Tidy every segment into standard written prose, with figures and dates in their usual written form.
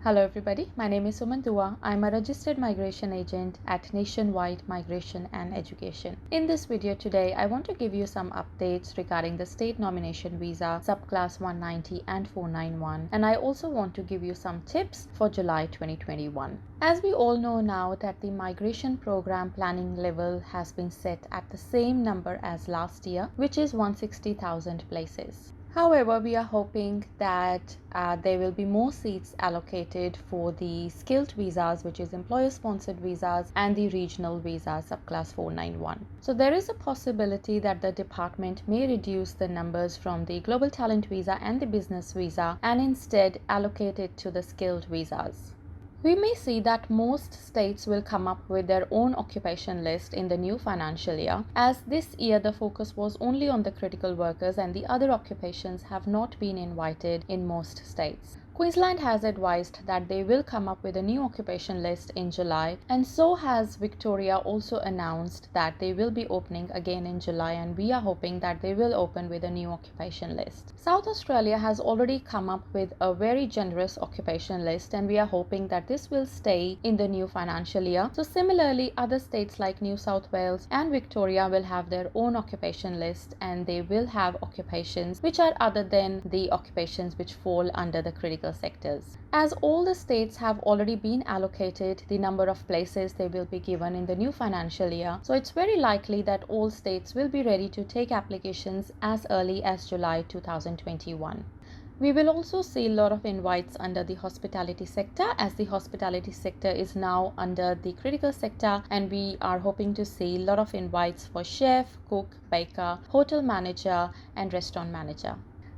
Hello everybody, my name is Suman Dua. I'm a registered migration agent at Nationwide Migration and Education. In this video today, I want to give you some updates regarding the state nomination visa, subclass 190 and 491, and I also want to give you some tips for July 2021. As we all know now that the migration program planning level has been set at the same number as last year, which is 160,000 places. However, we are hoping that there will be more seats allocated for the skilled visas, which is employer-sponsored visas, and the regional visas, subclass 491. So there is a possibility that the department may reduce the numbers from the global talent visa and the business visa and instead allocate it to the skilled visas. We may see that most states will come up with their own occupation list in the new financial year, as this year the focus was only on the critical workers and the other occupations have not been invited in most states. Queensland has advised that they will come up with a new occupation list in July, and so has Victoria also announced that they will be opening again in July, and we are hoping that they will open with a new occupation list. South Australia has already come up with a very generous occupation list, and we are hoping that this will stay in the new financial year. So similarly, other states like New South Wales and Victoria will have their own occupation list, and they will have occupations which are other than the occupations which fall under the critical sectors. As all the states have already been allocated the number of places they will be given in the new financial year, so it's very likely that all states will be ready to take applications as early as July 2021. We will also see a lot of invites under the hospitality sector, as the hospitality sector is now under the critical sector, and we are hoping to see a lot of invites for chef, cook, baker, hotel manager and restaurant manager.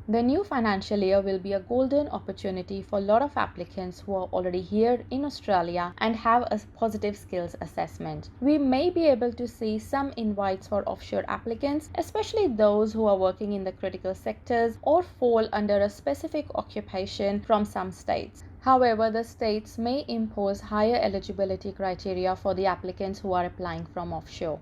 The new financial year will be a golden opportunity for a lot of applicants who are already here in Australia and have a positive skills assessment. We may be able to see some invites for offshore applicants, especially those who are working in the critical sectors or fall under a specific occupation from some states. However, the states may impose higher eligibility criteria for the applicants who are applying from offshore.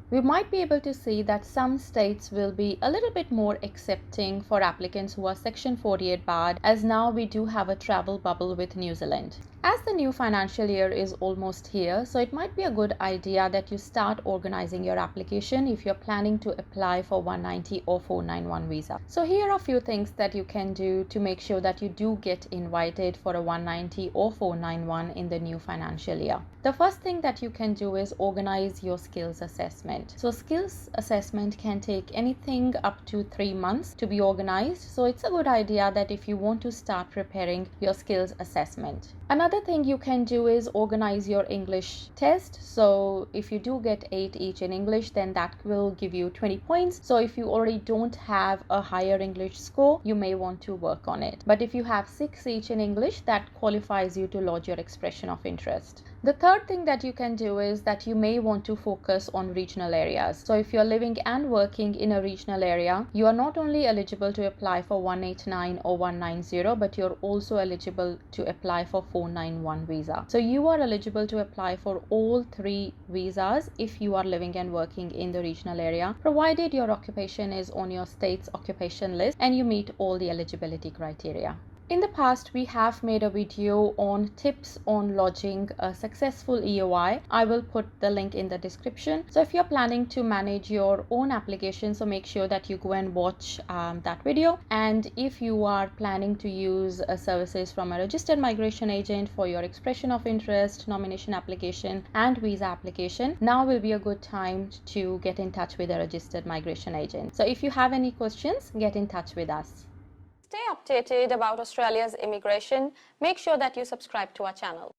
We might be able to see that some states will be a little bit more accepting for applicants who are Section 48 barred, as now we do have a travel bubble with New Zealand. As the new financial year is almost here, so it might be a good idea that you start organizing your application if you're planning to apply for 190 or 491 visa. So here are a few things that you can do to make sure that you do get invited for a 190 or 491 in the new financial year. The first thing that you can do is organize your skills assessment. So skills assessment can take anything up to 3 months to be organized. So it's a good idea that if you want to start preparing your skills assessment. Another thing you can do is organize your English test. So if you do get 8 each in English, then that will give you 20 points. So if you already don't have a higher English score, you may want to work on it. But if you have 6 each in English, that qualifies you to lodge your expression of interest. The third thing that you can do is that you may want to focus on regional areas. So if you're living and working in a regional area, you are not only eligible to apply for 189 or 190, but you're also eligible to apply for 491 visa. So you are eligible to apply for all 3 visas if you are living and working in the regional area, provided your occupation is on your state's occupation list and you meet all the eligibility criteria. In the past, we have made a video on tips on lodging a successful EOI. I will put the link in the description. So if you're planning to manage your own application, so make sure that you go and watch that video. And if you are planning to use services from a registered migration agent for your expression of interest, nomination application and visa application, now will be a good time to get in touch with a registered migration agent. So if you have any questions, get in touch with us. Stay updated about Australia's immigration. Make sure that you subscribe to our channel.